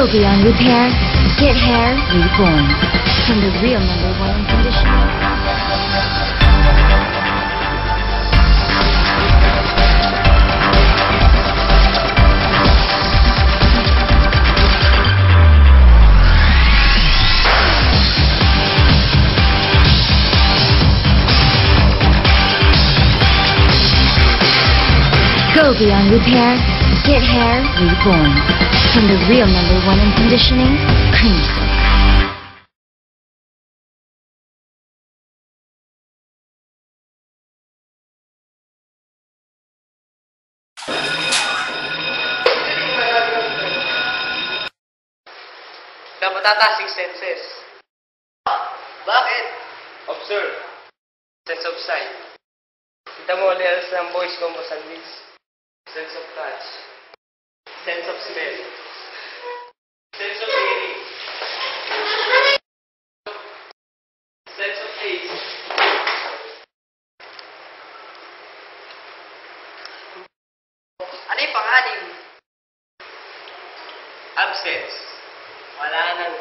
Go beyond repair. Get hair reborn. From the real #1 in conditioning. Go beyond repair. Get hair reborn. From the real #1 in conditioning, Cream. Dapat tataas yung senses. Bakit? Observe. Sense of sight. Kita mo levels ng voice ko mo sa mix. Sense of touch. Sense of smell. Sense of hearing. Sense of taste. Ano yung pangalim? Absence. Wala nang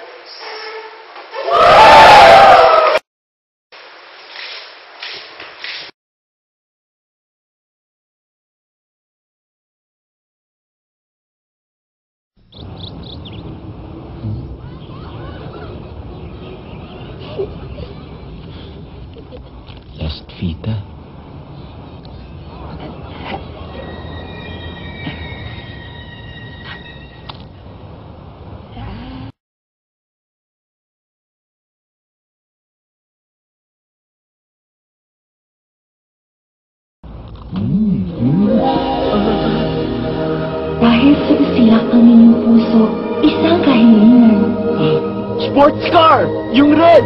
Last Vita. Dahil sa usilak ng inyong puso, isang kahilingan. Sports car! Yung red!